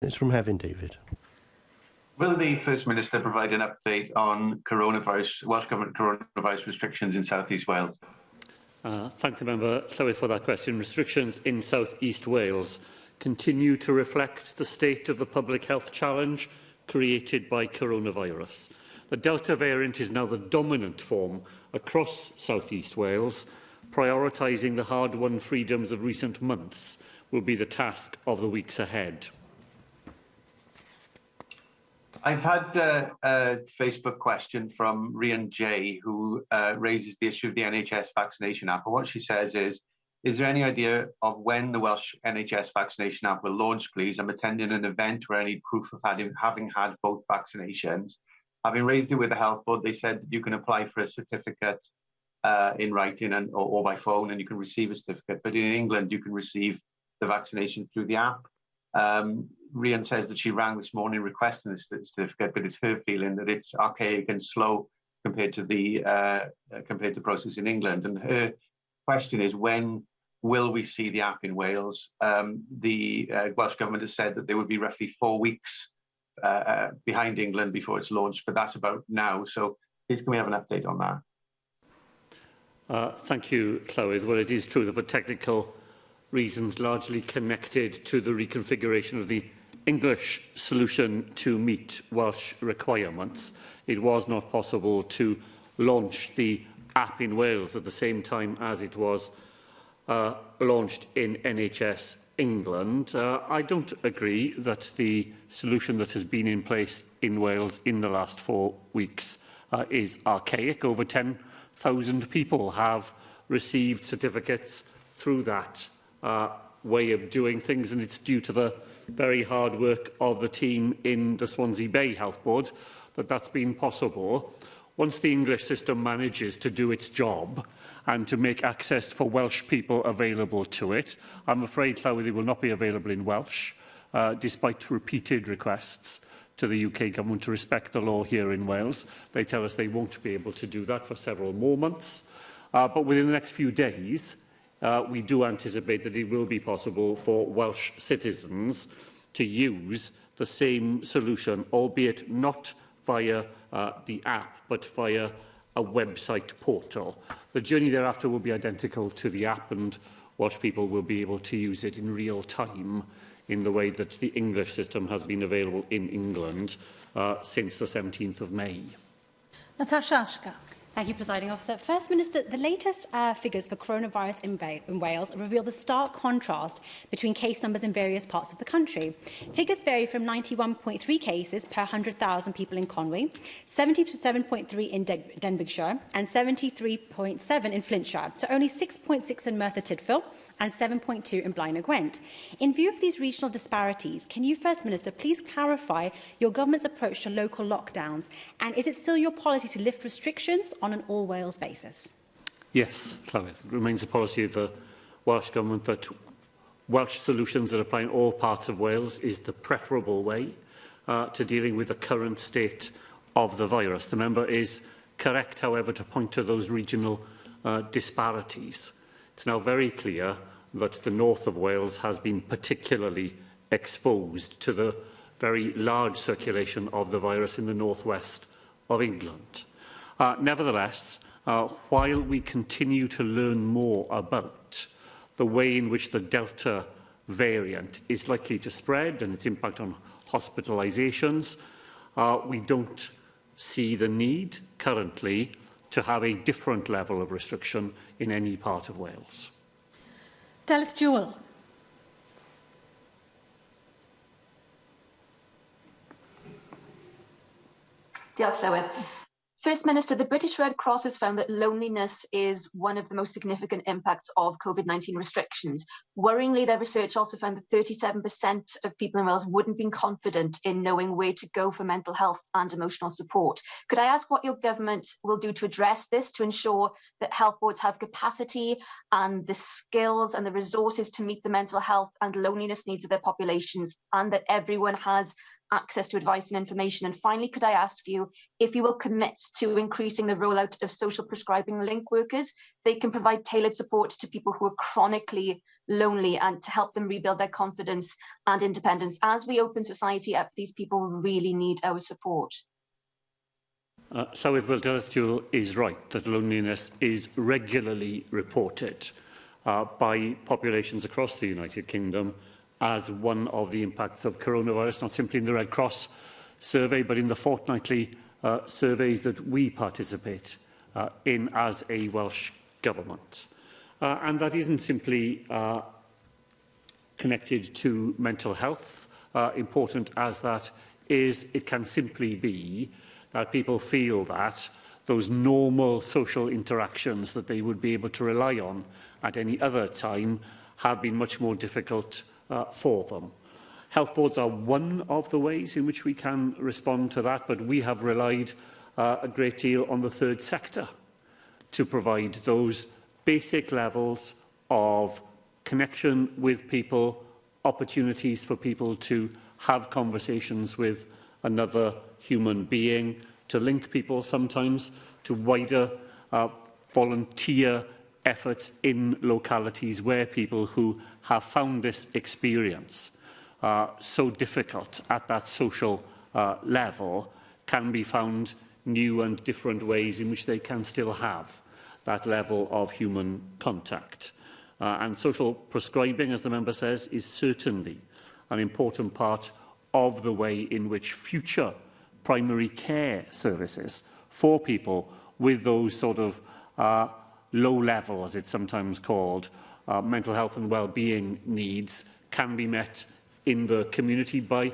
It's from Heaven, David. Will the First Minister provide an update on Welsh Government coronavirus restrictions in South East Wales? Thank the member Llywydd for that question. Restrictions in South East Wales continue to reflect the state of the public health challenge created by coronavirus. The Delta variant is now the dominant form across South East Wales. Prioritising the hard-won freedoms of recent months will be the task of the weeks ahead. I've had a Facebook question from Rhian J, who raises the issue of the NHS vaccination app. And what she says is there any idea of when the Welsh NHS vaccination app will launch, please? I'm attending an event where I need proof of having had both vaccinations. Having raised it with the Health Board, they said that you can apply for a certificate in writing or by phone, and you can receive a certificate. But in England, you can receive the vaccination through the app. Rhian says that she rang this morning requesting this certificate, but it's her feeling that it's archaic and slow compared to the process in England. And her question is, when will we see the app in Wales? The Welsh Government has said that there would be roughly 4 weeks behind England before it's launched, but that's about now. So please can we have an update on that? Thank you, Llywydd. Well, it is true that for technical reasons largely connected to the reconfiguration of the English solution to meet Welsh requirements, it was not possible to launch the app in Wales at the same time as it was launched in NHS England. I don't agree that the solution that has been in place in Wales in the last 4 weeks is archaic. Over 10,000 people have received certificates through that way of doing things, and it's due to the very hard work of the team in the Swansea Bay Health Board that that's been possible. Once the English system manages to do its job and to make access for Welsh people available to it, I'm afraid, Llywydd, it will not be available in Welsh, despite repeated requests to the UK Government to respect the law here in Wales. They tell us they won't be able to do that for several more months. But within the next few days, we do anticipate that it will be possible for Welsh citizens to use the same solution, albeit not via the app, but via a website portal. The journey thereafter will be identical to the app, and Welsh people will be able to use it in real time in the way that the English system has been available in England since the 17th of May. Natasha Ashka. Thank you, Presiding Officer. First Minister, the latest figures for coronavirus in Wales reveal the stark contrast between case numbers in various parts of the country. Figures vary from 91.3 cases per 100,000 people in Conwy, 77.3 in Denbighshire and 73.7 in Flintshire, to only 6.6 in Merthyr Tydfil and 7.2 in Blaenau Gwent. In view of these regional disparities, can you, First Minister, please clarify your government's approach to local lockdowns, and is it still your policy to lift restrictions on an all-Wales basis? Yes, Llywydd. It remains the policy of the Welsh Government that Welsh solutions that apply in all parts of Wales is the preferable way to dealing with the current state of the virus. The member is correct, however, to point to those regional disparities. It's now very clear that the north of Wales has been particularly exposed to the very large circulation of the virus in the northwest of England. Nevertheless, while we continue to learn more about the way in which the Delta variant is likely to spread and its impact on hospitalisations, we don't see the need currently to have a different level of restriction in any part of Wales. Delyth Jewell. Diolch, Llywydd. First Minister, the British Red Cross has found that loneliness is one of the most significant impacts of COVID-19 restrictions. Worryingly, their research also found that 37% of people in Wales wouldn't be confident in knowing where to go for mental health and emotional support. Could I ask what your government will do to address this, to ensure that health boards have capacity and the skills and the resources to meet the mental health and loneliness needs of their populations, and that everyone has access to advice and information? And finally, could I ask you if you will commit to increasing the rollout of social prescribing link workers? They can provide tailored support to people who are chronically lonely and to help them rebuild their confidence and independence. As we open society up, these people really need our support. Llywydd Dilynwch is right that loneliness is regularly reported by populations across the United Kingdom as one of the impacts of coronavirus, not simply in the Red Cross survey, but in the fortnightly surveys that we participate in as a Welsh Government. And that isn't simply connected to mental health. Important as that is, it can simply be that people feel that those normal social interactions that they would be able to rely on at any other time have been much more difficult for them. Health boards are one of the ways in which we can respond to that, but we have relied a great deal on the third sector to provide those basic levels of connection with people, opportunities for people to have conversations with another human being, to link people sometimes to wider volunteer efforts in localities where people who have found this experience so difficult at that social level can be found new and different ways in which they can still have that level of human contact. And social prescribing, as the member says, is certainly an important part of the way in which future primary care services for people with those sort of low level, as it's sometimes called, mental health and well-being needs can be met in the community by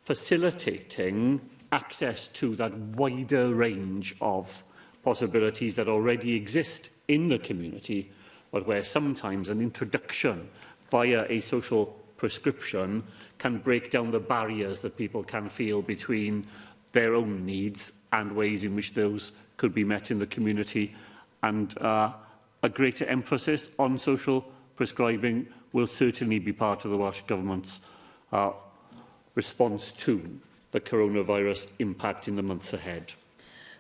facilitating access to that wider range of possibilities that already exist in the community, but where sometimes an introduction via a social prescription can break down the barriers that people can feel between their own needs and ways in which those could be met in the community. And a greater emphasis on social prescribing will certainly be part of the Welsh Government's response to the coronavirus impact in the months ahead.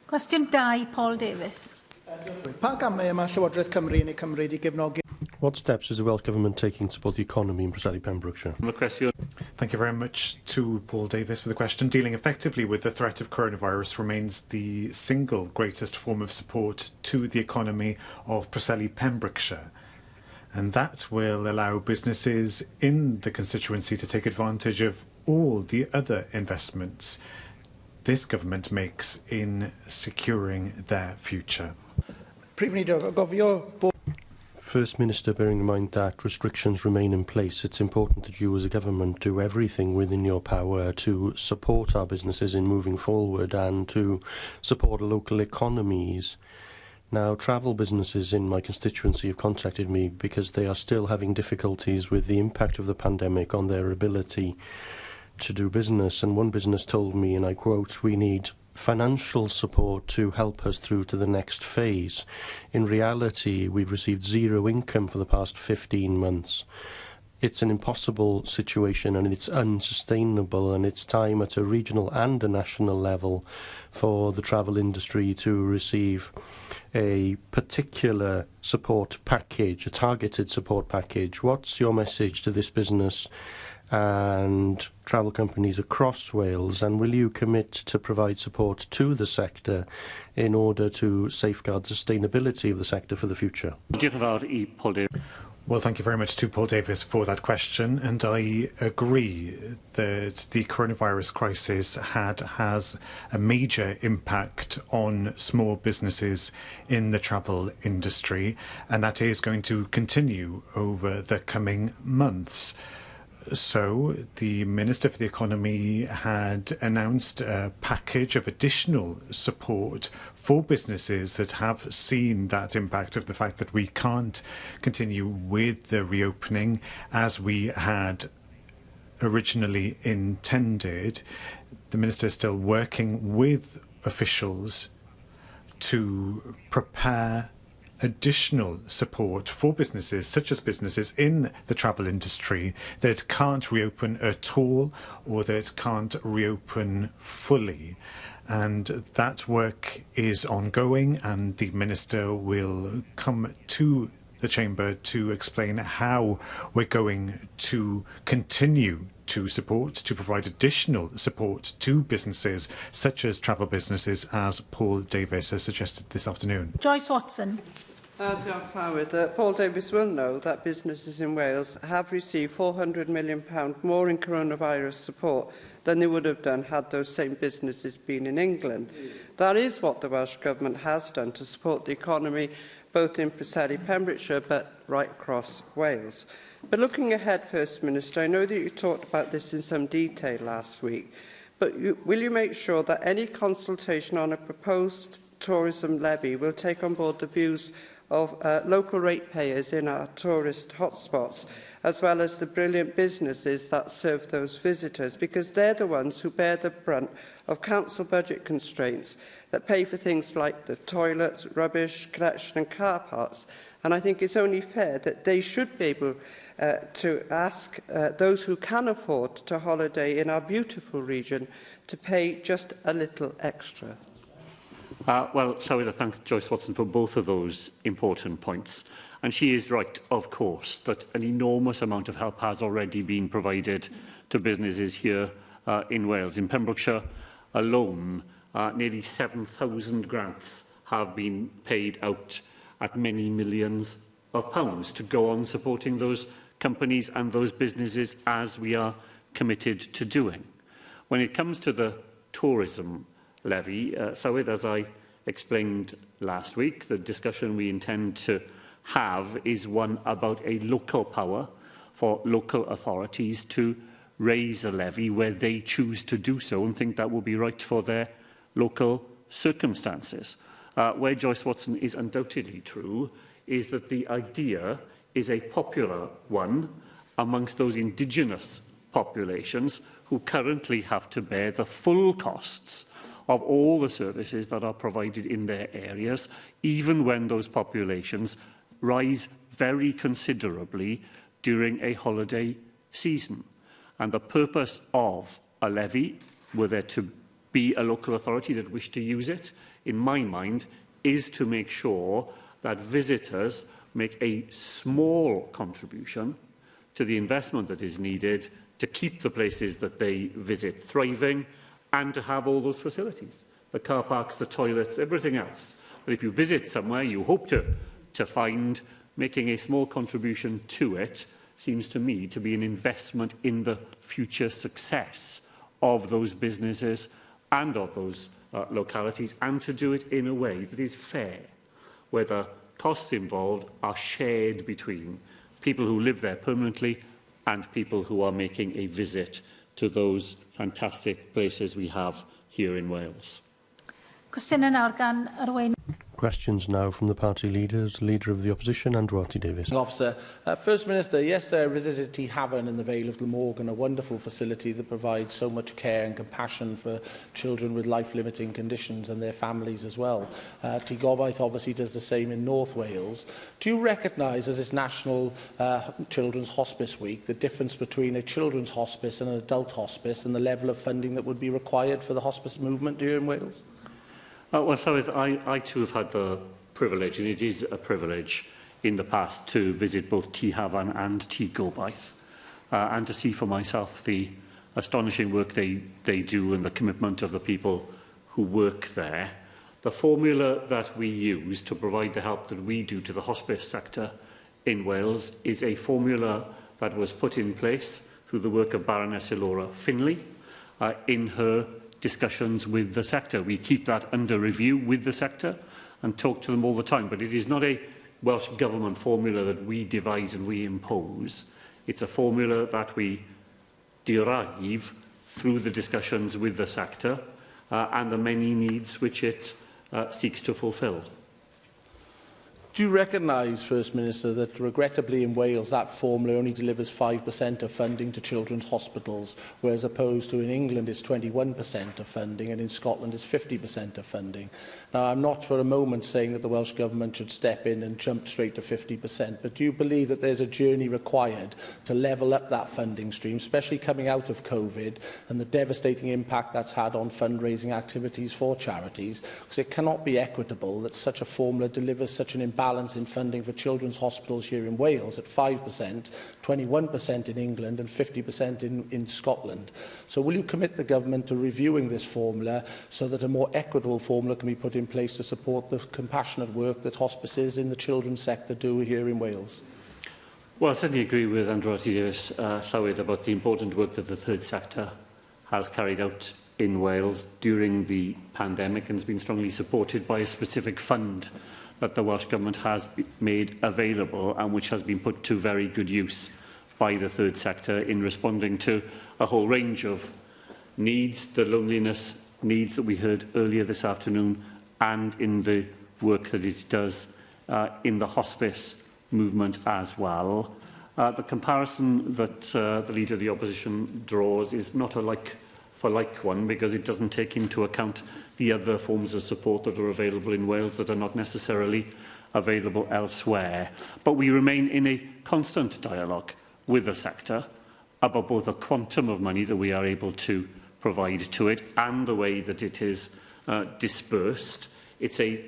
Cwestiwn 2, Paul Davies. Pa gamau mae Llywodraeth Cymru yn ei cymryd I gefnogi? What steps is the Welsh Government taking to support the economy in Preseli Pembrokeshire? Thank you very much to Paul Davies for the question. Dealing effectively with the threat of coronavirus remains the single greatest form of support to the economy of Preseli Pembrokeshire. And that will allow businesses in the constituency to take advantage of all the other investments this government makes in securing their future. First Minister, bearing in mind that restrictions remain in place, it's important that you as a government do everything within your power to support our businesses in moving forward and to support local economies. Now, travel businesses in my constituency have contacted me because they are still having difficulties with the impact of the pandemic on their ability to do business. And one business told me, and I quote, "We need financial support to help us through to the next phase. In reality, we've received zero income for the past 15 months. It's an impossible situation and it's unsustainable, and it's time at a regional and a national level for the travel industry to receive a particular support package, a targeted support package." What's your message to this business and travel companies across Wales, and will you commit to provide support to the sector in order to safeguard the sustainability of the sector for the future? Well, thank you very much to Paul Davies for that question, and I agree that the coronavirus crisis has a major impact on small businesses in the travel industry, and that is going to continue over the coming months. So the Minister for the Economy had announced a package of additional support for businesses that have seen that impact of the fact that we can't continue with the reopening as we had originally intended. The Minister is still working with officials to prepare additional support for businesses, such as businesses in the travel industry, that can't reopen at all or that can't reopen fully. And that work is ongoing, and the Minister will come to the Chamber to explain how we're going to continue to support, to provide additional support to businesses such as travel businesses, as Paul Davies has suggested this afternoon. Joyce Watson. Paul Davies will know that businesses in Wales have received £400 million more in coronavirus support than they would have done had those same businesses been in England. That is what the Welsh Government has done to support the economy, both in Preseli, Pembrokeshire, but right across Wales. But looking ahead, First Minister, I know that you talked about this in some detail last week, but will you make sure that any consultation on a proposed tourism levy will take on board the views of local ratepayers in our tourist hotspots, as well as the brilliant businesses that serve those visitors, because they're the ones who bear the brunt of council budget constraints that pay for things like the toilets, rubbish collection and car parks. And I think it's only fair that they should be able to ask those who can afford to holiday in our beautiful region to pay just a little extra. Well, shall we thank Joyce Watson for both of those important points. And she is right, of course, that an enormous amount of help has already been provided to businesses here in Wales. In Pembrokeshire alone, nearly 7,000 grants have been paid out at many millions of pounds to go on supporting those companies and those businesses, as we are committed to doing. When it comes to the tourism levy, Llywydd, as I explained last week, the discussion we intend to have is one about a local power for local authorities to raise a levy where they choose to do so and think that will be right for their local circumstances. Where Joyce Watson is undoubtedly true is that the idea is a popular one amongst those indigenous populations who currently have to bear the full costs of all the services that are provided in their areas, even when those populations rise very considerably during a holiday season. And the purpose of a levy, were there to be a local authority that wished to use it, in my mind, is to make sure that visitors make a small contribution to the investment that is needed to keep the places that they visit thriving and to have all those facilities, the car parks, the toilets, everything else. But if you visit somewhere, you hope to find making a small contribution to it seems to me to be an investment in the future success of those businesses and of those localities, and to do it in a way that is fair, where the costs involved are shared between people who live there permanently and people who are making a visit to those fantastic places we have here in Wales. Questions now from the party leaders. Leader of the Opposition, Andrew Davies. Officer, First Minister, yesterday I visited Tŷ Hafan in the Vale of Glamorgan, a wonderful facility that provides so much care and compassion for children with life-limiting conditions and their families as well. Tŷ Gobaith obviously does the same in North Wales. Do you recognise, as it's National Children's Hospice Week, the difference between a children's hospice and an adult hospice and the level of funding that would be required for the hospice movement here in Wales? Well, Llywydd, I too have had the privilege, and it is a privilege in the past, to visit both Tŷ Hafan and Tŷ Gobaith, and to see for myself the astonishing work they do and the commitment of the people who work there. The formula that we use to provide the help that we do to the hospice sector in Wales is a formula that was put in place through the work of Baroness Elora Finlay in her discussions with the sector. We keep that under review with the sector and talk to them all the time. But it is not a Welsh Government formula that we devise and we impose. It's a formula that we derive through the discussions with the sector and the many needs which it seeks to fulfil. Do you recognise, First Minister, that regrettably in Wales that formula only delivers 5% of funding to children's hospitals, whereas opposed to in England it's 21% of funding and in Scotland it's 50% of funding? Now, I'm not for a moment saying that the Welsh Government should step in and jump straight to 50%, but do you believe that there's a journey required to level up that funding stream, especially coming out of COVID and the devastating impact that's had on fundraising activities for charities? Because it cannot be equitable that such a formula delivers such an imbalance in funding for children's hospitals here in Wales at 5%, 21% in England and 50% in Scotland. So will you commit the government to reviewing this formula so that a more equitable formula can be put in place to support the compassionate work that hospices in the children's sector do here in Wales? Well, I certainly agree with Andretti Davies Llywyd about the important work that the third sector has carried out in Wales during the pandemic and has been strongly supported by a specific fund that the Welsh Government has made available and which has been put to very good use by the third sector in responding to a whole range of needs, the loneliness needs that we heard earlier this afternoon, and in the work that it does in the hospice movement as well. The comparison that the Leader of the Opposition draws is not a like-for-like one, because it doesn't take into account the other forms of support that are available in Wales that are not necessarily available elsewhere. But we remain in a constant dialogue with the sector about both the quantum of money that we are able to provide to it and the way that it is dispersed. It's a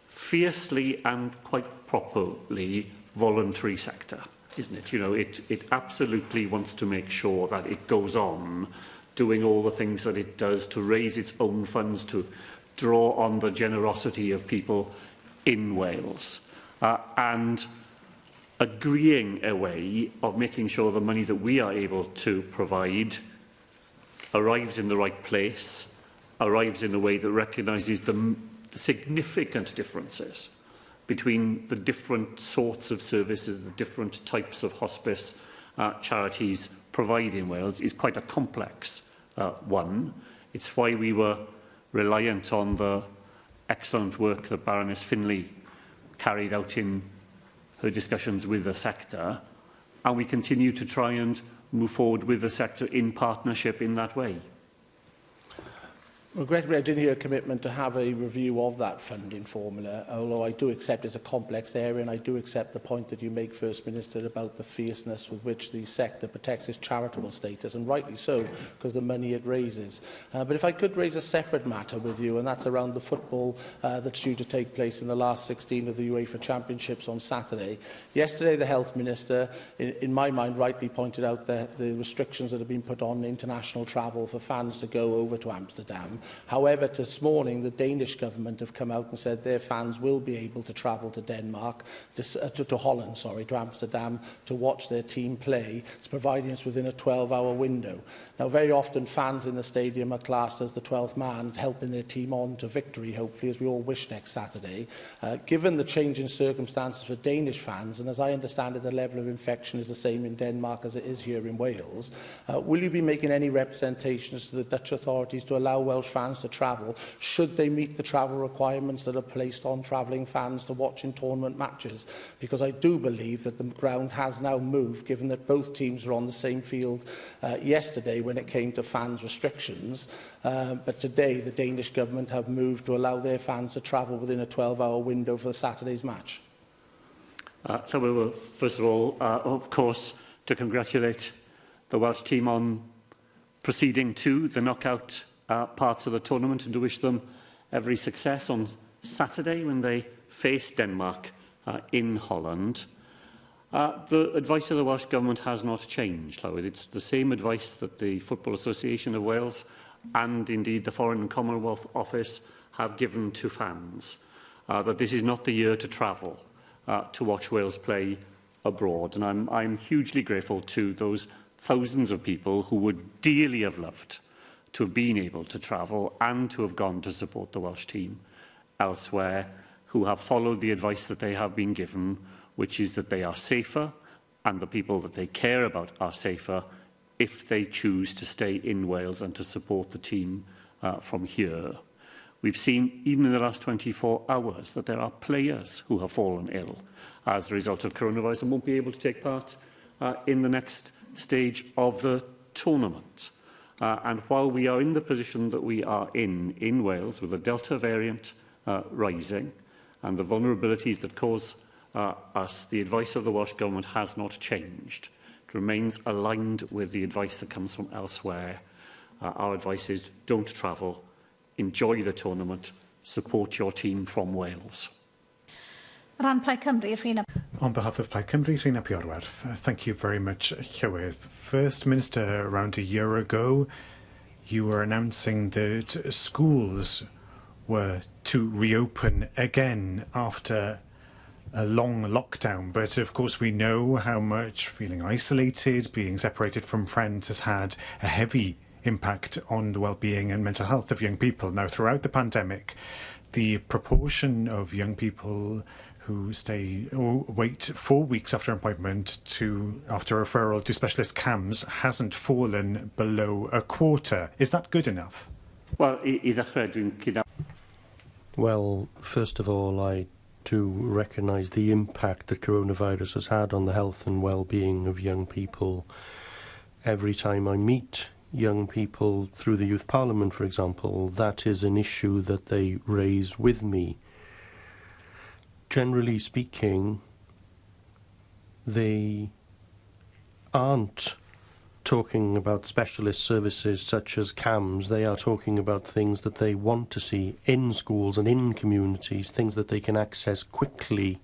fiercely and quite properly voluntary sector, isn't it? You know, it absolutely wants to make sure that it goes on doing all the things that it does to raise its own funds, to draw on the generosity of people in Wales, and agreeing a way of making sure the money that we are able to provide arrives in the right place, arrives in a way that recognises the significant differences between the different sorts of services, the different types of hospice charities provide in Wales, is quite a complex one. It's why we were reliant on the excellent work that Baroness Finlay carried out in her discussions with the sector, and we continue to try and move forward with the sector in partnership in that way. Regrettably, I didn't hear a commitment to have a review of that funding formula, although I do accept it's a complex area, and I do accept the point that you make, First Minister, about the fierceness with which the sector protects its charitable status, and rightly so, because the money it raises. But if I could raise a separate matter with you, and that's around the football that's due to take place in the last 16 of the UEFA Championships on Saturday. Yesterday, the Health Minister, in my mind, rightly pointed out the restrictions that have been put on international travel for fans to go over to Amsterdam. However, this morning, the Danish government have come out and said their fans will be able to travel to Denmark, to Holland, to Amsterdam, to watch their team play, providing it's within a 12-hour window. Now, very often, fans in the stadium are classed as the 12th man, helping their team on to victory, hopefully, as we all wish next Saturday. Given the change in circumstances for Danish fans, and as I understand it, the level of infection is the same in Denmark as it is here in Wales, will you be making any representations to the Dutch authorities to allow Welsh fans to travel, should they meet the travel requirements that are placed on travelling fans to watch in tournament matches? Because I do believe that the ground has now moved, given that both teams were on the same field yesterday when it came to fans' restrictions. But today, the Danish government have moved to allow their fans to travel within a 12-hour window for Saturday's match. So we will, first of all, of course, to congratulate the Welsh team on proceeding to the knockout parts of the tournament, and to wish them every success on Saturday when they face Denmark in Holland. The advice of the Welsh Government has not changed, Llywydd. It's the same advice that the Football Association of Wales and indeed the Foreign and Commonwealth Office have given to fans, that this is not the year to travel to watch Wales play abroad. And I'm hugely grateful to those thousands of people who would dearly have loved to have been able to travel and to have gone to support the Welsh team elsewhere, who have followed the advice that they have been given, which is that they are safer and the people that they care about are safer if they choose to stay in Wales and to support the team from here. We've seen, even in the last 24 hours, that there are players who have fallen ill as a result of coronavirus and won't be able to take part in the next stage of the tournament. And while we are in the position that we are in Wales, with the Delta variant rising and the vulnerabilities that cause us, the advice of the Welsh Government has not changed. It remains aligned with the advice that comes from elsewhere. Our advice is don't travel, enjoy the tournament, support your team from Wales. Ran Plaid Cymru, Rhina. On behalf of Plaid Cymru, Rhina Piorwerth, thank you very much, Llywydd. First Minister, around a year ago, you were announcing that schools were to reopen again after a long lockdown. But of course, we know how much feeling isolated, being separated from friends has had a heavy impact on the well-being and mental health of young people. Now, throughout the pandemic, the proportion of young people who stay or wait 4 weeks after appointment after referral to specialist CAMs hasn't fallen below a quarter. Is that good enough? Well, first of all, I do recognise the impact that coronavirus has had on the health and well-being of young people. Every time I meet young people through the Youth Parliament, for example, that is an issue that they raise with me. Generally speaking, they aren't talking about specialist services such as CAMs. They are talking about things that they want to see in schools and in communities, things that they can access quickly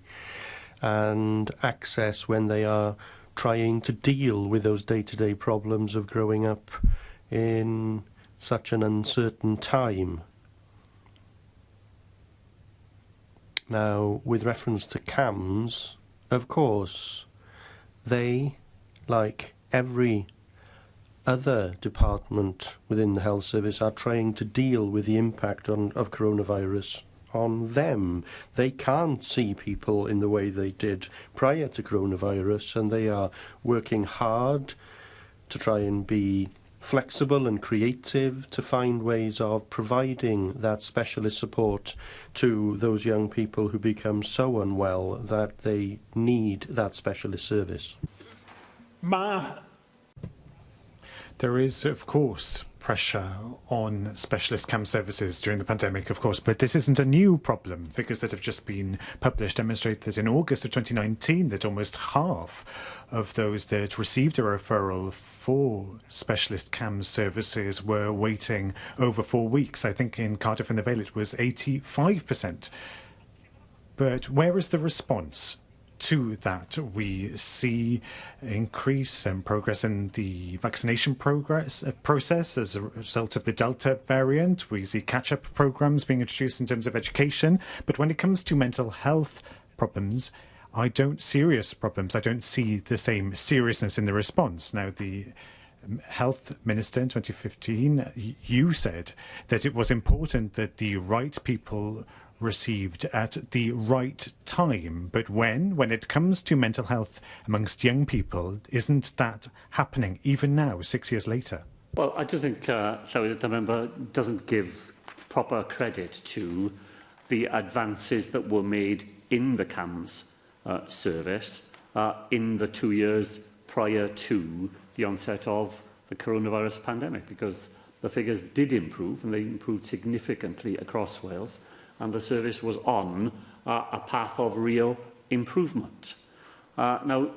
and access when they are trying to deal with those day-to-day problems of growing up in such an uncertain time. Now, with reference to CAMs, of course, they, like every other department within the health service, are trying to deal with the impact of coronavirus on them. They can't see people in the way they did prior to coronavirus, and they are working hard to try and be flexible and creative to find ways of providing that specialist support to those young people who become so unwell that they need that specialist service. There is, of course, pressure on specialist CAM services during the pandemic, of course, but this isn't a new problem. Figures that have just been published demonstrate that in August of 2019, that almost half of those that received a referral for specialist CAM services were waiting over 4 weeks. I think in Cardiff and the Vale it was 85%. But where is the response to that? We see increase and progress in the vaccination process as a result of the Delta variant. We see catch-up programmes being introduced in terms of education. But when it comes to mental health problems, I don't see the same seriousness in the response. Now, the Health Minister in 2015, you said that it was important that the right people received at the right time. But when it comes to mental health amongst young people, isn't that happening even now, 6 years later? Well, I do think, Llywydd, the member doesn't give proper credit to the advances that were made in the CAMS service in the 2 years prior to the onset of the coronavirus pandemic, because the figures did improve, and they improved significantly across Wales, and the service was on a path of real improvement. Now,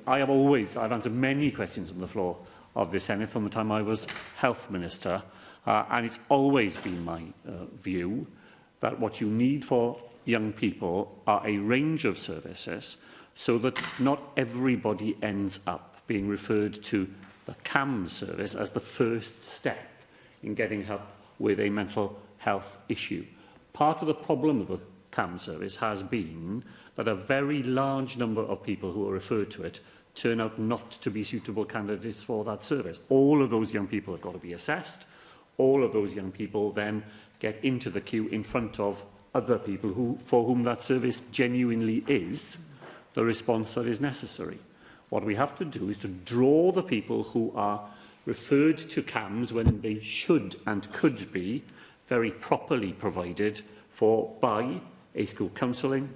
I've answered many questions on the floor of the Senedd from the time I was Health Minister, and it's always been my view that what you need for young people are a range of services so that not everybody ends up being referred to the CAM service as the first step in getting help with a mental health issue. Part of the problem of the CAM service has been that a very large number of people who are referred to it turn out not to be suitable candidates for that service. All of those young people have got to be assessed. All of those young people then get into the queue in front of other people for whom that service genuinely is the response that is necessary. What we have to do is to draw the people who are referred to CAMs when they should and could be very properly provided for by a school counselling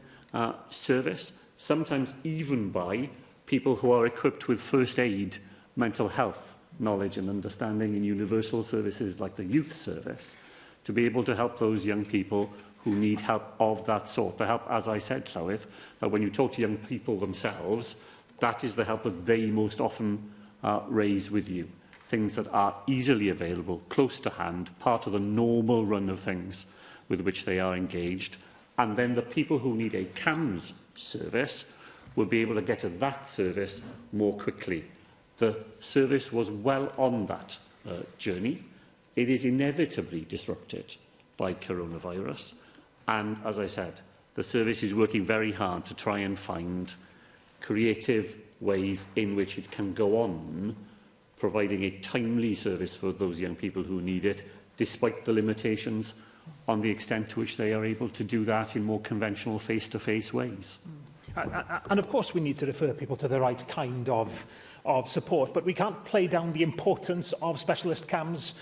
service, sometimes even by people who are equipped with first aid, mental health knowledge and understanding in universal services like the youth service, to be able to help those young people who need help of that sort. The help, as I said, Llywydd, that when you talk to young people themselves, that is the help that they most often raise with you. Things that are easily available, close to hand, part of the normal run of things with which they are engaged. And then the people who need a CAMS service will be able to get to that service more quickly. The service was well on that journey. It is inevitably disrupted by coronavirus. And as I said, the service is working very hard to try and find creative ways in which it can go on providing a timely service for those young people who need it, despite the limitations on the extent to which they are able to do that in more conventional face-to-face ways. And of course we need to refer people to the right kind of support, but we can't play down the importance of specialist CAMS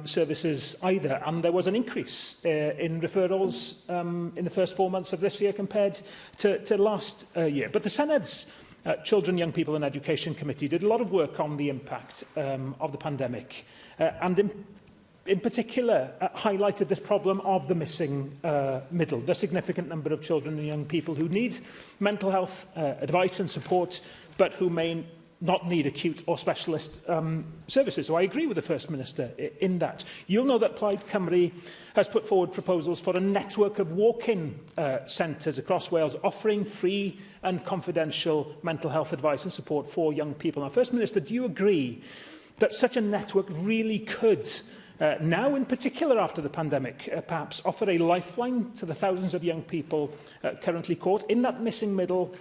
services either. And there was an increase in referrals in the first 4 months of this year compared to last year. But the Sened's Children, Young People and Education Committee did a lot of work on the impact of the pandemic and in particular highlighted this problem of the missing middle, the significant number of children and young people who need mental health advice and support, but who may not need acute or specialist services. So I agree with the First Minister in that. You'll know that Plaid Cymru has put forward proposals for a network of walk-in centres across Wales offering free and confidential mental health advice and support for young people. Now, First Minister, do you agree that such a network really could now, in particular after the pandemic, perhaps offer a lifeline to the thousands of young people currently caught in that missing middle?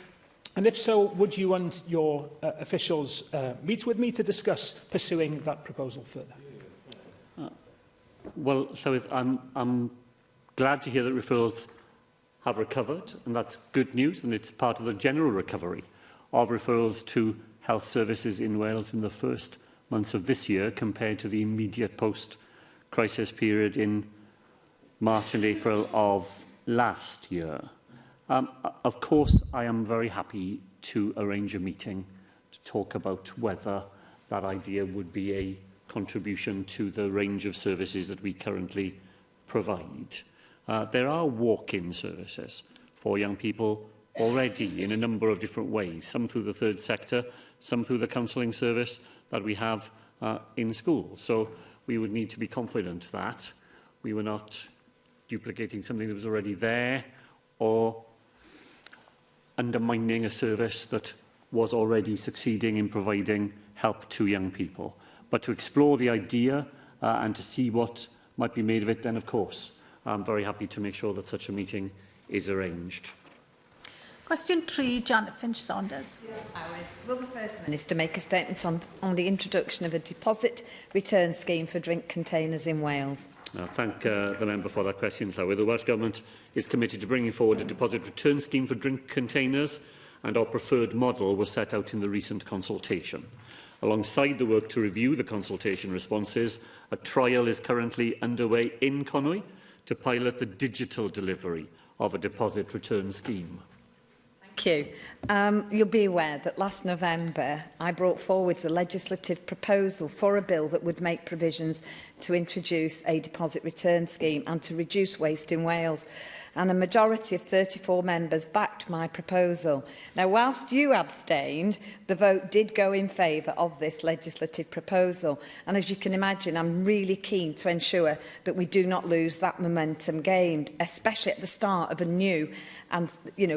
And if so, would you and your officials meet with me to discuss pursuing that proposal further? Well, Llywydd, I'm glad to hear that referrals have recovered, and that's good news, and it's part of the general recovery of referrals to health services in Wales in the first months of this year compared to the immediate post-crisis period in March and April of last year. Of course, I am very happy to arrange a meeting to talk about whether that idea would be a contribution to the range of services that we currently provide. There are walk-in services for young people already in a number of different ways, some through the third sector, some through the counselling service that we have in schools. So we would need to be confident that we were not duplicating something that was already there or undermining a service that was already succeeding in providing help to young people. But to explore the idea and to see what might be made of it, then of course, I'm very happy to make sure that such a meeting is arranged. Question 3, Janet Finch-Saunders. Will the First Minister make a statement on the introduction of a deposit return scheme for drink containers in Wales? I thank the member for that question, Llywydd. The Welsh Government is committed to bringing forward a deposit return scheme for drink containers, and our preferred model was set out in the recent consultation. Alongside the work to review the consultation responses, a trial is currently underway in Conwy to pilot the digital delivery of a deposit return scheme. Thank you. You'll be aware that last November I brought forward a legislative proposal for a bill that would make provisions to introduce a deposit return scheme and to reduce waste in Wales. And a majority of 34 members backed my proposal. Now, whilst you abstained, the vote did go in favour of this legislative proposal. And as you can imagine, I'm really keen to ensure that we do not lose that momentum gained, especially at the start of a new and,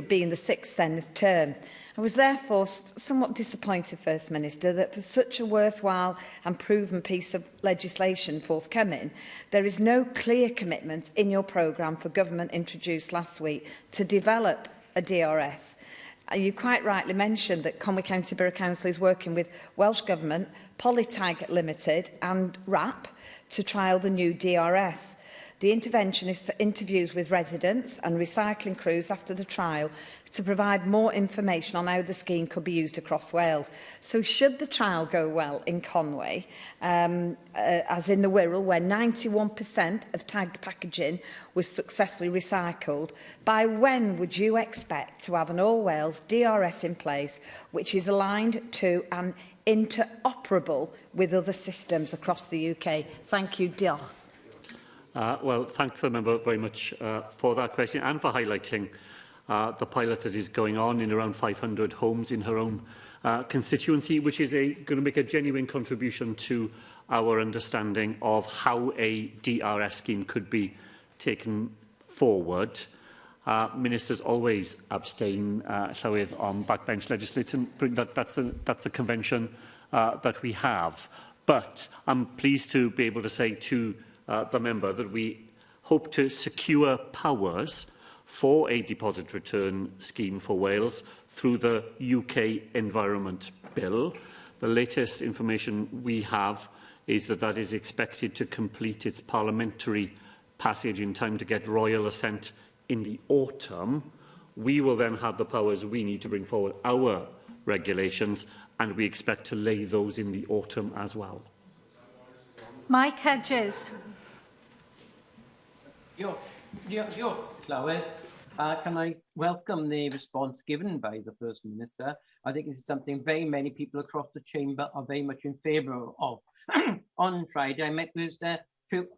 being the 6th then term. I was therefore somewhat disappointed, First Minister, that for such a worthwhile and proven piece of legislation forthcoming, there is no clear commitment in your programme for government introduced last week to develop a DRS. You quite rightly mentioned that Conwy County Borough Council is working with Welsh Government, Polytag Limited and RAP to trial the new DRS. The intervention is for interviews with residents and recycling crews after the trial to provide more information on how the scheme could be used across Wales. So should the trial go well in Conway, as in the Wirral, where 91% of tagged packaging was successfully recycled, by when would you expect to have an all-Wales DRS in place which is aligned to and interoperable with other systems across the UK? Thank you. Diolch. Well, thank the member very much for that question and for highlighting the pilot that is going on in around 500 homes in her own constituency, which is going to make a genuine contribution to our understanding of how a DRS scheme could be taken forward. Ministers always abstain, Llywydd, on backbench legislation. That's the convention that we have. But I'm pleased to be able to say to the member that we hope to secure powers for a deposit return scheme for Wales through the UK Environment Bill. The latest information we have is that that is expected to complete its parliamentary passage in time to get royal assent in the autumn. We will then have the powers we need to bring forward our regulations, and we expect to lay those in the autumn as well. Mike Hedges. Llywydd. Can I welcome the response given by the First Minister? I think it's something very many people across the chamber are very much in favour of. On Friday, I met with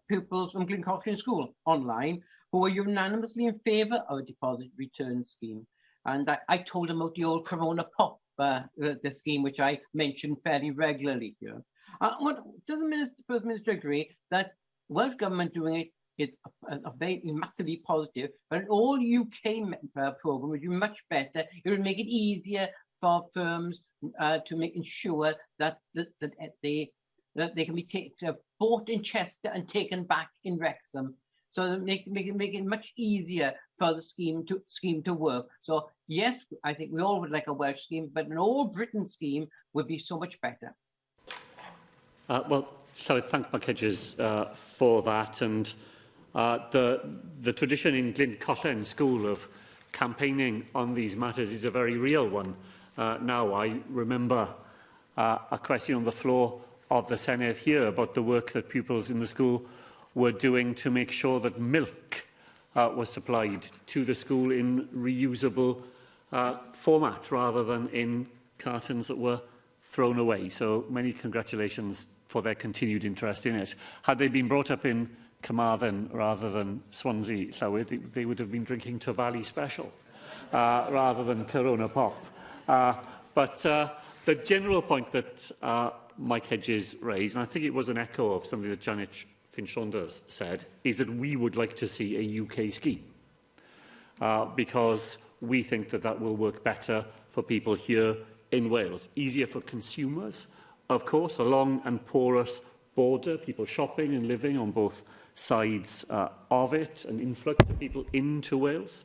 pupils from Glencochran School online who were unanimously in favour of a deposit return scheme. And I told them about the old Corona Pop, the scheme which I mentioned fairly regularly here. Does the First Minister agree that Welsh Government doing it is a very massively positive, but an all UK programme would be much better? It would make it easier for firms to ensure that they can be bought in Chester and taken back in Wrexham. So that make it much easier for the scheme to work. So yes, I think we all would like a Welsh scheme, but an all Britain scheme would be so much better. Well, so I thank Mike Hedges for that, and the tradition in Glencochran School of campaigning on these matters is a very real one. Now, I remember a question on the floor of the Senedd here about the work that pupils in the school were doing to make sure that milk was supplied to the school in reusable format rather than in cartons that were thrown away. So many congratulations for their continued interest in it. Had they been brought up in Carmarthen rather than Swansea, Llywydd, they would have been drinking Tavali Special rather than Corona Pop. But the general point that Mike Hedges raised, and I think it was an echo of something that Janet Finch-Saunders said, is that we would like to see a UK scheme because we think that that will work better for people here in Wales. Easier for consumers, of course, a long and porous border, people shopping and living on both sides of it, an influx of people into Wales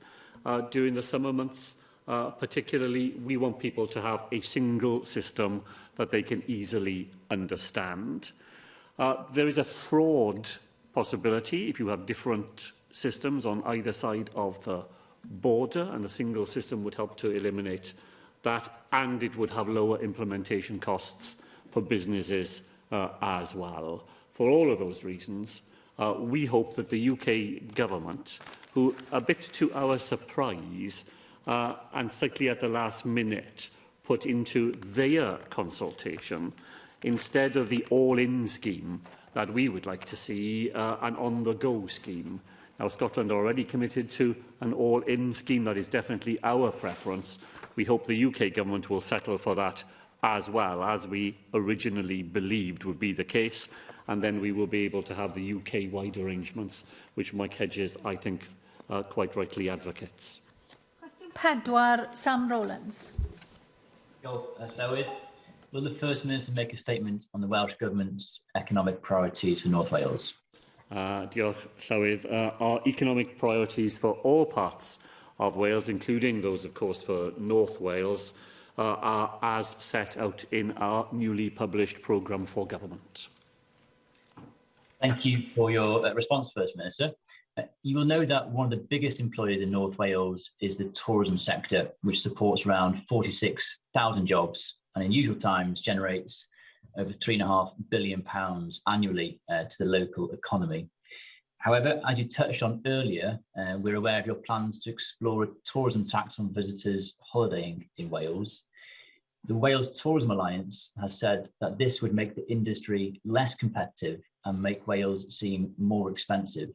during the summer months. Particularly, we want people to have a single system that they can easily understand. There is a fraud possibility if you have different systems on either side of the border, and a single system would help to eliminate that, and it would have lower implementation costs for businesses as well. For all of those reasons, we hope that the UK Government, who, a bit to our surprise, and slightly at the last minute, put into their consultation, instead of the all-in scheme that we would like to see, an on-the-go scheme. Now, Scotland already committed to an all-in scheme. That is definitely our preference. We hope the UK Government will settle for that as well, as we originally believed would be the case, and then we will be able to have the UK-wide arrangements, which Mike Hedges, I think, quite rightly advocates. Question 4, Sam Rowlands. Will the First Minister make a statement on the Welsh Government's economic priorities for North Wales? Diolch, Llywydd. Our economic priorities for all parts of Wales, including those, of course, for North Wales, are as set out in our newly published programme for government. Thank you for your response, First Minister. You will know that one of the biggest employers in North Wales is the tourism sector, which supports around 46,000 jobs and in usual times generates over £3.5 billion annually to the local economy. However, as you touched on earlier, we're aware of your plans to explore a tourism tax on visitors holidaying in Wales. The Wales Tourism Alliance has said that this would make the industry less competitive and make Wales seem more expensive.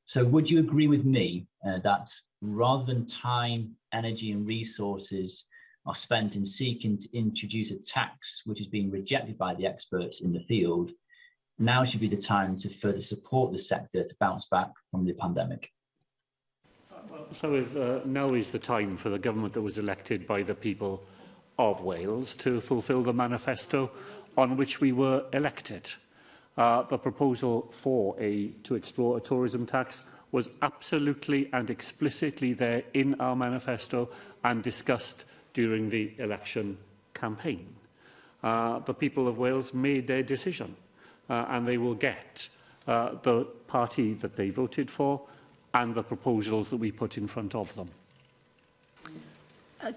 So would you agree with me that rather than time, energy and resources are spent in seeking to introduce a tax which has been rejected by the experts in the field, now should be the time to further support the sector to bounce back from the pandemic? So now is the time for the government that was elected by the people of Wales to fulfil the manifesto on which we were elected. The proposal to explore a tourism tax was absolutely and explicitly there in our manifesto and discussed during the election campaign. The people of Wales made their decision and they will get the party that they voted for and the proposals that we put in front of them.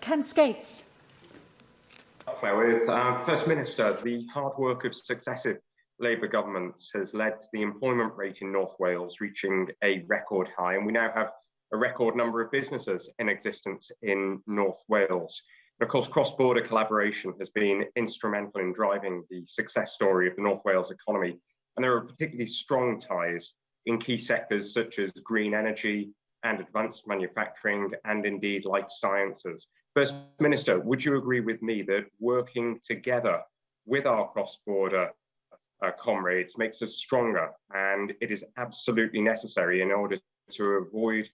Ken Skates. First Minister, the hard work of successive Labour governments has led to the employment rate in North Wales reaching a record high, and we now have a record number of businesses in existence in North Wales. And of course, cross-border collaboration has been instrumental in driving the success story of the North Wales economy, and there are particularly strong ties in key sectors such as green energy and advanced manufacturing and indeed life sciences. First Minister, would you agree with me that working together with our cross-border comrades makes us stronger, and it is absolutely necessary in order to avoid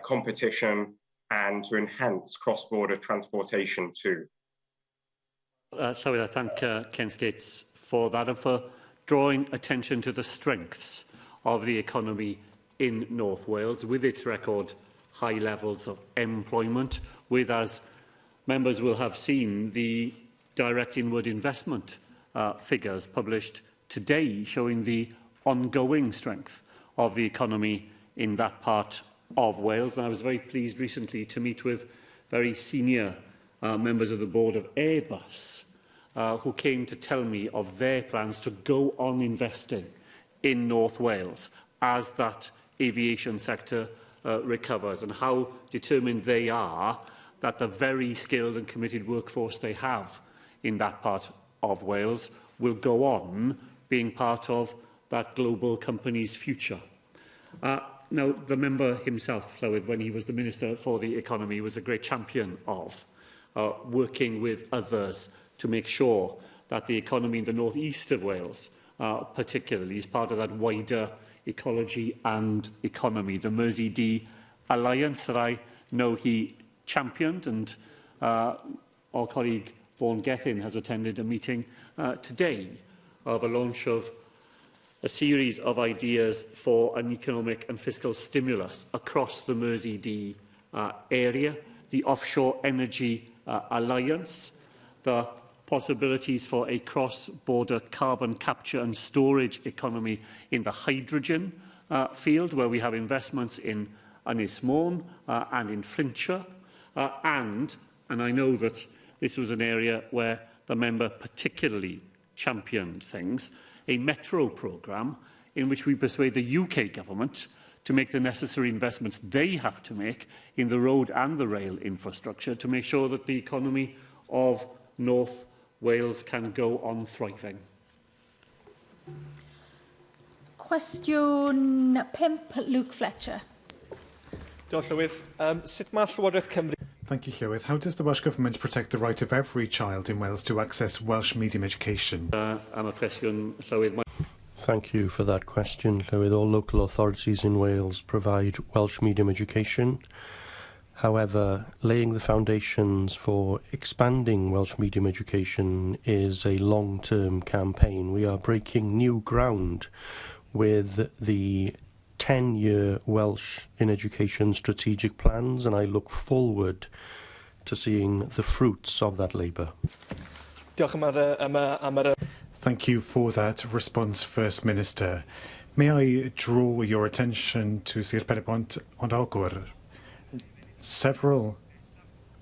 competition and to enhance cross-border transportation too? So I thank Ken Skates for that and for drawing attention to the strengths of the economy in North Wales with its record high levels of employment, with, as members will have seen, the direct inward investment figures published today showing the ongoing strength of the economy in that part of Wales. And I was very pleased recently to meet with very senior members of the board of Airbus who came to tell me of their plans to go on investing in North Wales as that aviation sector recovers, and how determined they are that the very skilled and committed workforce they have in that part of Wales will go on being part of that global company's future. Now, the member himself, Llywydd, when he was the Minister for the Economy, was a great champion of working with others to make sure that the economy in the north east of Wales, particularly, is part of that wider ecology and economy. The Mersey-D Alliance that I know he championed, and our colleague Vaughan Gethin has attended a meeting today of a launch of a series of ideas for an economic and fiscal stimulus across the Mersey-D area, the Offshore Energy Alliance, the possibilities for a cross-border carbon capture and storage economy in the hydrogen field, where we have investments in Ynys Môn and in Flintshire, and I know that this was an area where the member particularly championed things, a metro programme in which we persuade the UK government to make the necessary investments they have to make in the road and the rail infrastructure to make sure that the economy of North Wales can go on thriving. Cwestiwn 5, Luke Fletcher. Diolch Llywydd. Sut mae Llywodraeth Cymru... Thank you, Llywydd. How does the Welsh Government protect the right of every child in Wales to access Welsh medium education? Am y cwestiwn, Llywydd. Thank you for that question, Llywydd. All local authorities in Wales provide Welsh medium education. However, laying the foundations for expanding Welsh medium education is a long-term campaign. We are breaking new ground with the 10-year Welsh in Education strategic plans, and I look forward to seeing the fruits of that labour. Diolch am yr... Thank you for that response, First Minister. May I draw your attention to Sir Peribont on yw'r? Several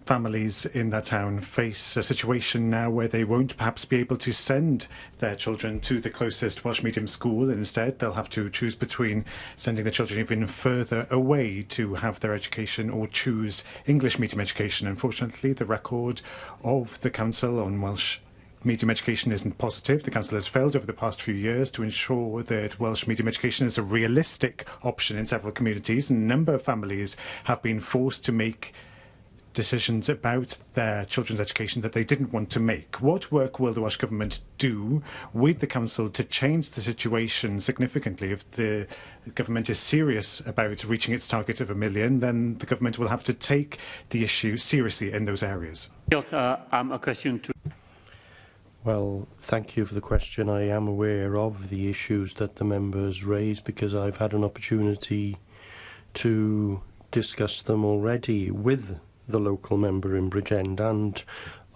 families in that town face a situation now where they won't perhaps be able to send their children to the closest Welsh medium school. Instead, they'll have to choose between sending their children even further away to have their education or choose English medium education. Unfortunately, the record of the Council on Welsh medium education isn't positive. The Council has failed over the past few years to ensure that Welsh medium education is a realistic option in several communities, and a number of families have been forced to make decisions about their children's education that they didn't want to make. What work will the Welsh Government do with the Council to change the situation significantly? If the Government is serious about reaching its target of 1 million, then the Government will have to take the issue seriously in those areas. A question to... Well, thank you for the question. I am aware of the issues that the members raised because I've had an opportunity to discuss them already with the local member in Bridgend and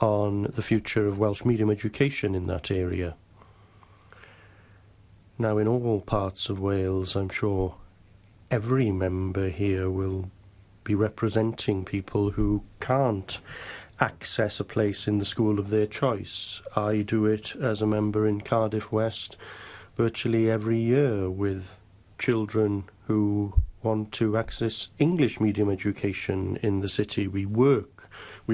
on the future of Welsh medium education in that area. Now, in all parts of Wales, I'm sure every member here will be representing people who can't access a place in the school of their choice. I do it as a member in Cardiff West virtually every year with children who want to access English medium education in the city. We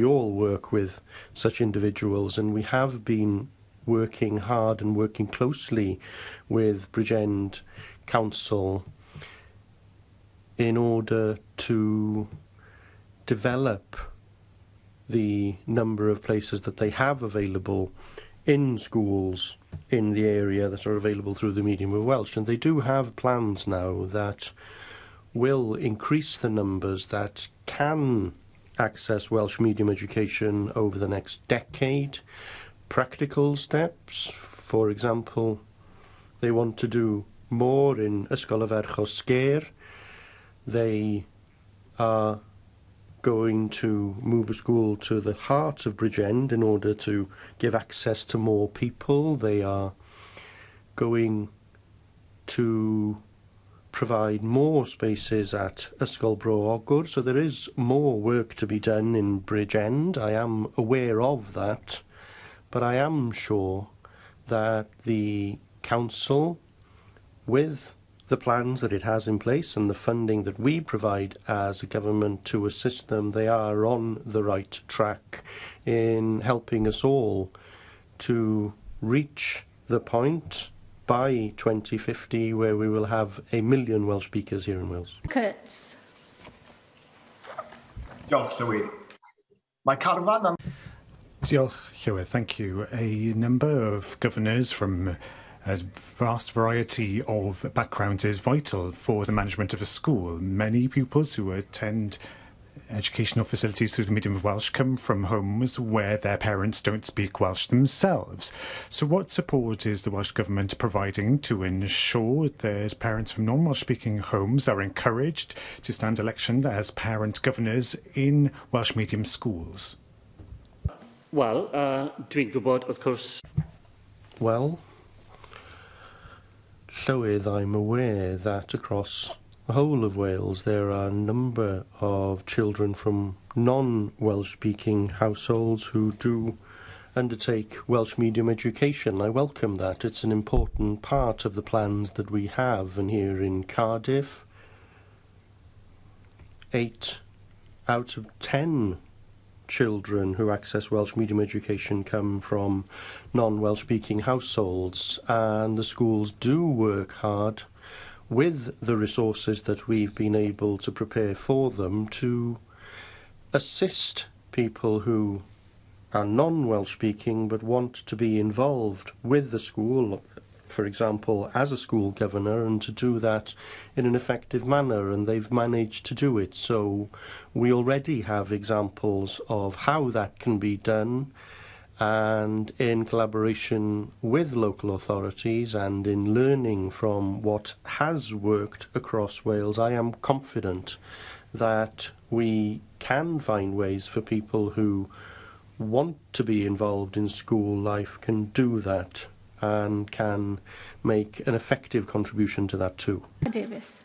all work with such individuals, and we have been working hard and working closely with Bridgend Council in order to develop the number of places that they have available in schools in the area that are available through the medium of Welsh. And they do have plans now that will increase the numbers that can access Welsh medium education over the next decade. Practical steps, for example, they want to do more in Ysgol y Ferch o Sger. They are going to move a school to the heart of Bridgend in order to give access to more people. They are going to provide more spaces at Ysgol Bro Ogwr, so there is more work to be done in Bridgend. I am aware of that, but I am sure that the council, with the plans that it has in place and the funding that we provide as a government to assist them, they are on the right track in helping us all to reach the point by 2050 where we will have 1 million Welsh speakers here in Wales. Kurtz. Diolch, Llywydd. Mae carfan am... Diolch, Llywydd. Thank you. A number of governors from a vast variety of backgrounds is vital for the management of a school. Many pupils who attend educational facilities through the medium of Welsh come from homes where their parents don't speak Welsh themselves. So what support is the Welsh Government providing to ensure that parents from non-Welsh speaking homes are encouraged to stand election as parent governors in Welsh medium schools? Wel, dwi'n gwybod, wrth gwrs... Well, Llywydd, I'm aware that across the whole of Wales there are a number of children from non-Welsh speaking households who do undertake Welsh medium education. I welcome that. It's an important part of the plans that we have. And here in Cardiff, 8 out of 10 children who access Welsh medium education come from non-Welsh speaking households, and the schools do work hard with the resources that we've been able to prepare for them to assist people who are non-Welsh speaking but want to be involved with the school, for example, as a school governor, and to do that in an effective manner, and they've managed to do it. So we already have examples of how that can be done, and in collaboration with local authorities and in learning from what has worked across Wales, I am confident that we can find ways for people who want to be involved in school life can do that. and can make an effective contribution to that too. Davies.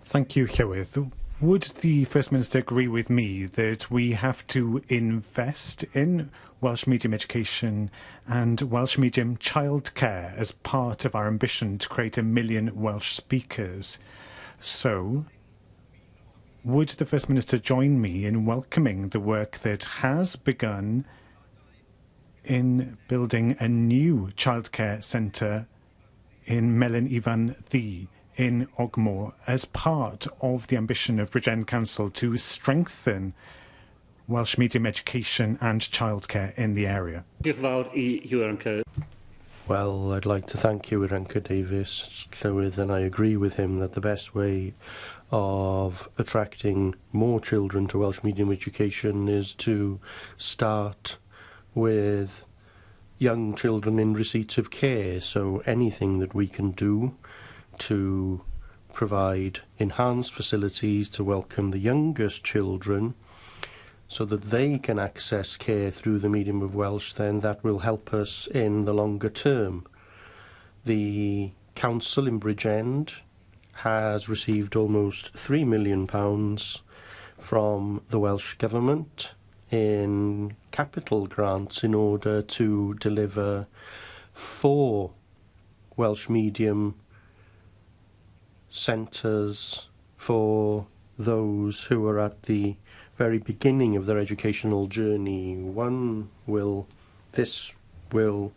Thank you, Llywydd. Would the First Minister agree with me that we have to invest in Welsh medium education and Welsh medium childcare as part of our ambition to create 1 million Welsh speakers? So, would the First Minister join me in welcoming the work that has begun in building a new childcare centre in Melyn Ifan Ddu in Ogmore as part of the ambition of Bridgend Council to strengthen Welsh medium education and childcare in the area? Well, I'd like to thank yw'r Davies, Llywydd, and I agree with him that the best way of attracting more children to Welsh medium education is to start with young children in receipt of care. So anything that we can do to provide enhanced facilities to welcome the youngest children so that they can access care through the medium of Welsh, then that will help us in the longer term. The council in Bridgend has received almost £3 million from the Welsh Government in capital grants in order to deliver 4 Welsh medium centres for those who are at the very beginning of their educational journey. This will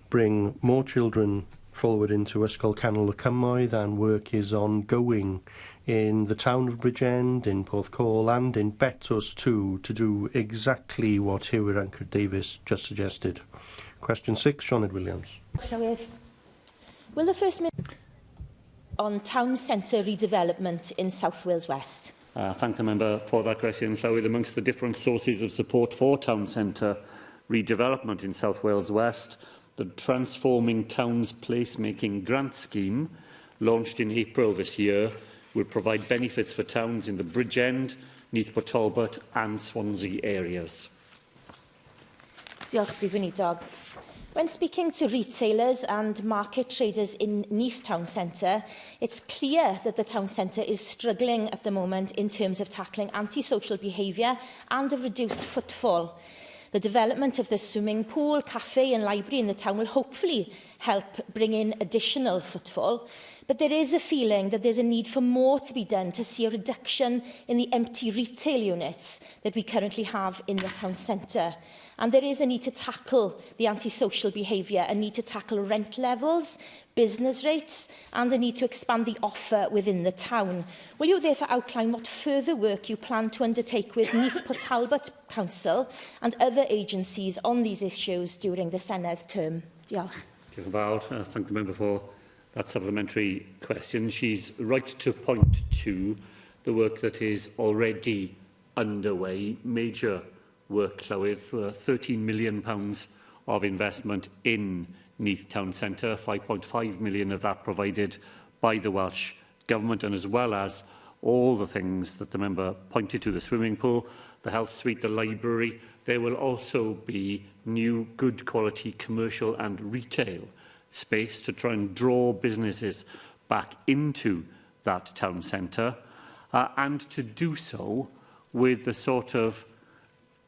bring more children forward into Ysgol Canol y Cymoedd, and work is ongoing in the town of Bridgend, in Porthcawl and in Betws too, to do exactly what yw'r Davies just suggested. Question 6, Sioned Williams. Will the First Minister on town centre redevelopment in South Wales West? Thank the member for that question. Llywydd, amongst the different sources of support for town centre redevelopment in South Wales West, the Transforming Towns Placemaking Grant Scheme, launched in April this year, will provide benefits for towns in the Bridgend, Neath Talbot and Swansea areas. Diolch, Prif Weinidog. When speaking to retailers and market traders in Neath Town Centre, it's clear that the town centre is struggling at the moment in terms of tackling antisocial behaviour and a reduced footfall. The development of the swimming pool, cafe and library in the town will hopefully help bring in additional footfall, but there is a feeling that there's a need for more to be done to see a reduction in the empty retail units that we currently have in the town centre. And there is a need to tackle the antisocial behaviour, a need to tackle rent levels, business rates, and a need to expand the offer within the town. Will you therefore outline what further work you plan to undertake with Neath Talbot Council and other agencies on these issues during the Senedd term? Diolch. Diolch yn fawr. Thank the member for that supplementary question. She's right to point to the work that is already underway. Major work, Llywydd, £13 million of investment in Neath Town Centre, 5.5 million of that provided by the Welsh Government, and as well as all the things that the member pointed to, the swimming pool, the health suite, the library, there will also be new good quality commercial and retail space to try and draw businesses back into that town centre, and to do so with the sort of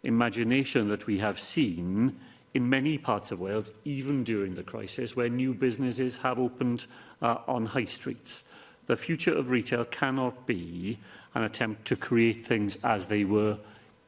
imagination that we have seen in many parts of Wales, even during the crisis, where new businesses have opened on high streets. The future of retail cannot be an attempt to create things as they were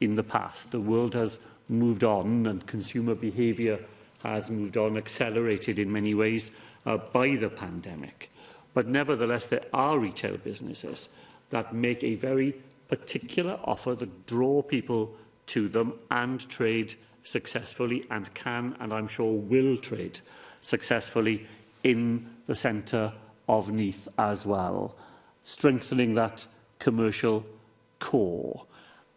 in the past. The world has moved on and consumer behaviour has moved on, accelerated in many ways by the pandemic. But nevertheless, there are retail businesses that make a very particular offer that draw people to them and trade successfully, and can, and I'm sure will trade successfully in the centre of Neath as well, strengthening that commercial core.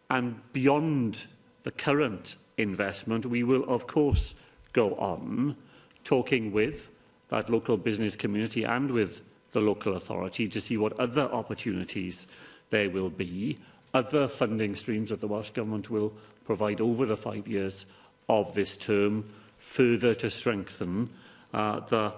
And beyond the current investment, we will of course go on talking with that local business community and with the local authority to see what other opportunities there will be, other funding streams that the Welsh Government will provide over the 5 years of this term, further to strengthen the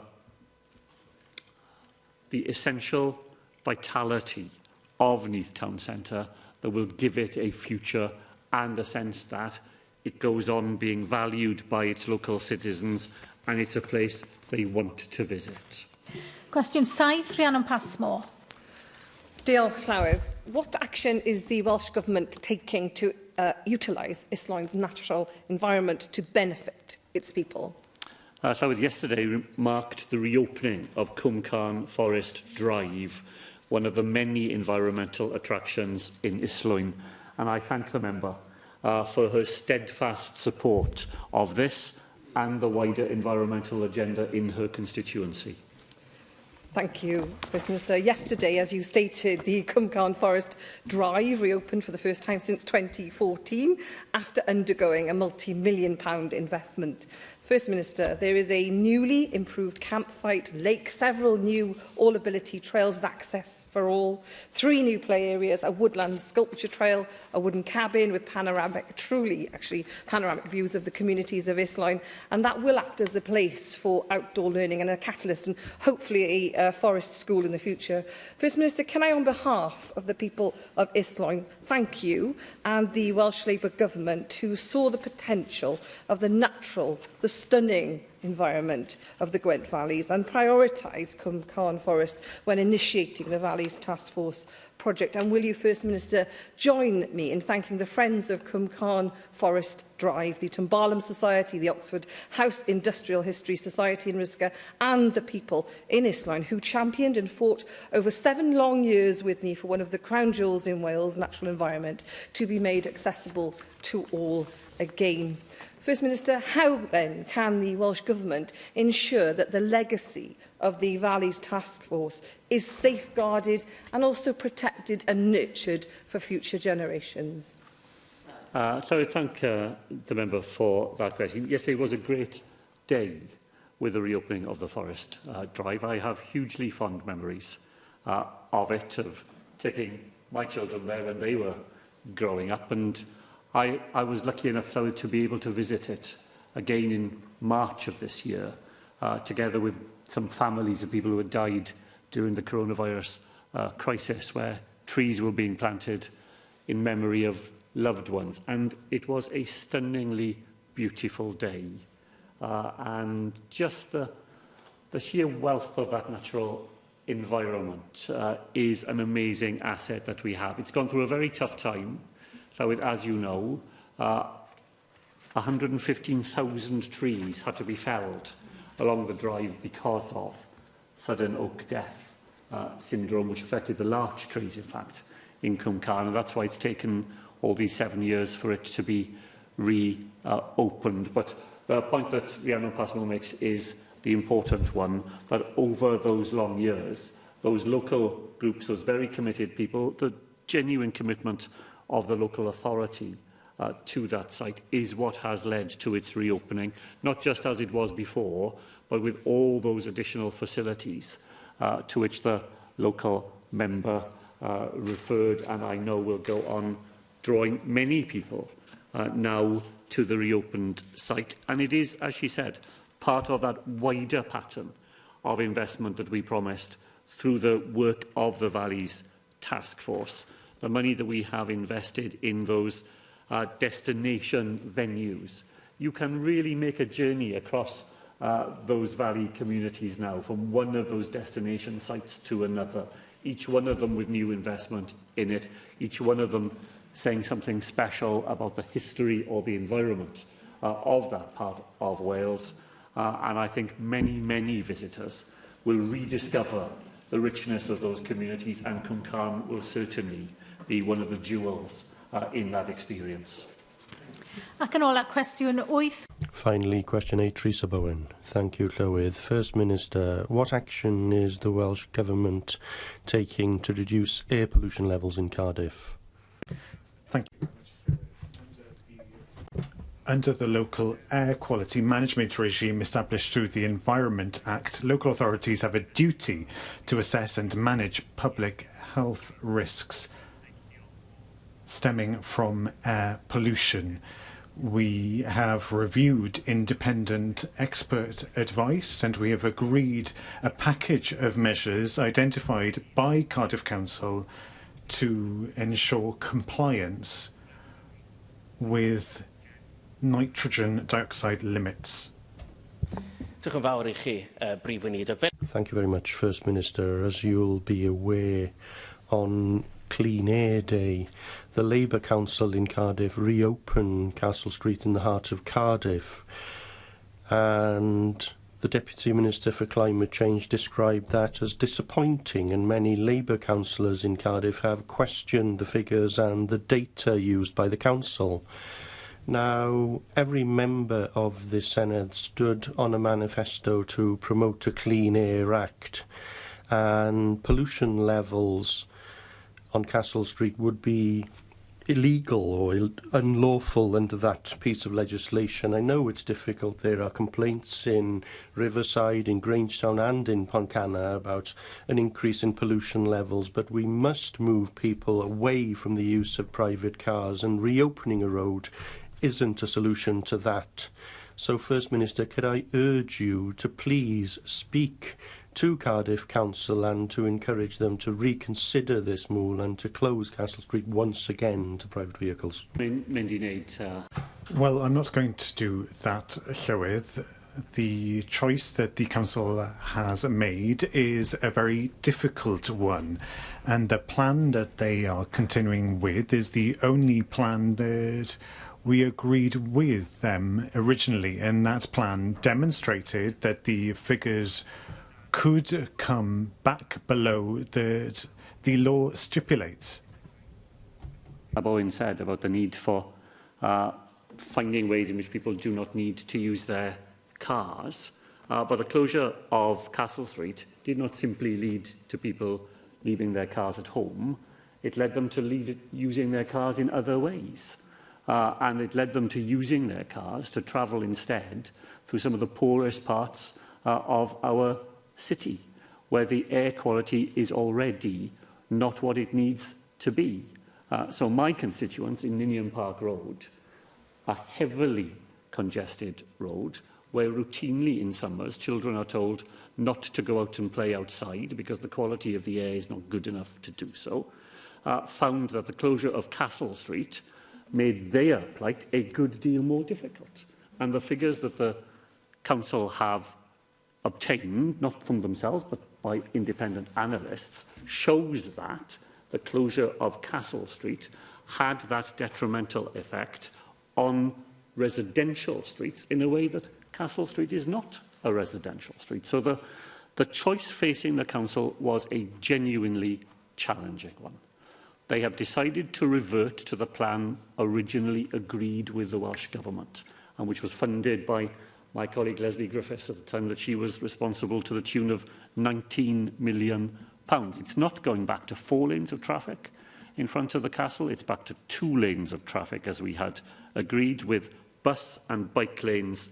essential vitality of Neath Town Centre that will give it a future and a sense that it goes on being valued by its local citizens and it's a place they want to visit. Cwestiwn 7, Rhiannon Passmore. Diolch, Llawer. What action is the Welsh Government taking to utilise Islwyn's natural environment to benefit its people? Llawer, yesterday marked the reopening of Cwm Forest Drive, one of the many environmental attractions in Islwyn, and I thank the member for her steadfast support of this and the wider environmental agenda in her constituency. Thank you, First Minister. Yesterday, as you stated, the Cwm Forest Drive reopened for the first time since 2014 after undergoing a multi-million-pound investment. First Minister, there is a newly improved campsite, lake, several new all-ability trails with access for all, 3 new play areas, a woodland sculpture trail, a wooden cabin with panoramic, panoramic views of the communities of Islwyn, and that will act as a place for outdoor learning and a catalyst and hopefully a forest school in the future. First Minister, can I, on behalf of the people of Islwyn, thank you and the Welsh Labour Government who saw the potential of the natural, the stunning environment of the Gwent Valleys and prioritise Cwm Forest when initiating the Valleys Task Force project. And will you, First Minister, join me in thanking the Friends of Cwm Forest Drive, the Tumbalam Society, the Oxford House Industrial History Society in Risca, and the people in Islwyn who championed and fought over 7 long years with me for one of the crown jewels in Wales, natural environment, to be made accessible to all again. First Minister, how then can the Welsh Government ensure that the legacy of the Valleys Task Force is safeguarded and also protected and nurtured for future generations? So I thank the member for that question. Yes, it was a great day with the reopening of the Forest Drive. I have hugely fond memories of it, of taking my children there when they were growing up, and I was lucky enough to be able to visit it again in March of this year, together with some families of people who had died during the coronavirus crisis, where trees were being planted in memory of loved ones. And it was a stunningly beautiful day. And just the sheer wealth of that natural environment is an amazing asset that we have. It's gone through a very tough time. So, as you know, 115,000 trees had to be felled along the drive because of sudden oak death syndrome, which affected the larch trees, in fact, in Cwm, and that's why it's taken all these 7 years for it to be reopened. But the point that Rhiannon Passmore makes is the important one, that over those long years, those local groups, those very committed people, the genuine commitment of the local authority to that site is what has led to its reopening, not just as it was before, but with all those additional facilities to which the local member referred, and I know will go on drawing many people now to the reopened site. And it is, as she said, part of that wider pattern of investment that we promised through the work of the Valleys Task Force. The money that we have invested in those destination venues. You can really make a journey across those valley communities now, from one of those destination sites to another, each one of them with new investment in it, each one of them saying something special about the history or the environment of that part of Wales. And I think many, many visitors will rediscover the richness of those communities, and Cwm will certainly be one of the jewels in that experience. Ac yn ola, cwestiwn 8. Finally, question 8, Teresa Bowen. Thank you, Llywydd. First Minister, what action is the Welsh Government taking to reduce air pollution levels in Cardiff? Thank you. Under the local air quality management regime established through the Environment Act, local authorities have a duty to assess and manage public health risks stemming from air pollution. We have reviewed independent expert advice and we have agreed a package of measures identified by Cardiff Council to ensure compliance with nitrogen dioxide limits. Thank you very much, First Minister. As you'll be aware, on Clean Air Day, the Labour Council in Cardiff reopened Castle Street in the heart of Cardiff, and the Deputy Minister for Climate Change described that as disappointing, and many Labour councillors in Cardiff have questioned the figures and the data used by the council. Now, every member of the Senedd stood on a manifesto to promote a Clean Air Act, and pollution levels on Castle Street would be illegal or unlawful under that piece of legislation. I know it's difficult. There are complaints in Riverside, in Grangetown and in Pontcanna about an increase in pollution levels, but we must move people away from the use of private cars, and reopening a road isn't a solution to that. So, First Minister, could I urge you to please speak to Cardiff Council and to encourage them to reconsider this move and to close Castle Street once again to private vehicles? Well, I'm not going to do that, Llywydd. The choice that the council has made is a very difficult one, and the plan that they are continuing with is the only plan that we agreed with them originally, and that plan demonstrated that the figures could come back below that the law stipulates. Owen said about the need for finding ways in which people do not need to use their cars. But the closure of Castle Street did not simply lead to people leaving their cars at home. It led them to using their cars in other ways. And it led them to using their cars to travel instead through some of the poorest parts of our city, where the air quality is already not what it needs to be. So my constituents in Ninian Park Road, a heavily congested road, where routinely in summers children are told not to go out and play outside because the quality of the air is not good enough to do so, found that the closure of Castle Street made their plight a good deal more difficult. And the figures that the council have obtained, not from themselves but by independent analysts, shows that the closure of Castle Street had that detrimental effect on residential streets in a way that Castle Street is not a residential street. So the choice facing the council was a genuinely challenging one. They have decided to revert to the plan originally agreed with the Welsh Government, and which was funded by my colleague Leslie Griffiths at the time that she was responsible, to the tune of £19 million. It's not going back to 4 lanes of traffic in front of the castle, it's back to 2 lanes of traffic as we had agreed, with bus and bike lanes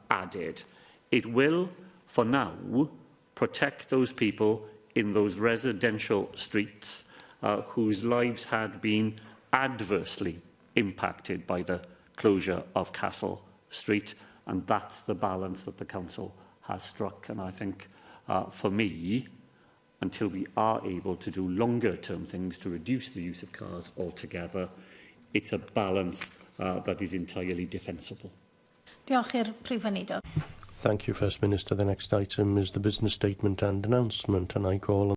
added. It will, for now, protect those people in those residential streets whose lives had been adversely impacted by the closure of Castle Street, and that's the balance that the council has struck. And I think, for me, until we are able to do longer-term things to reduce the use of cars altogether, it's a balance that is entirely defensible. Diolch i'r Prif Weinidog. Thank you, First Minister. The next item is the business statement and announcement, and I call on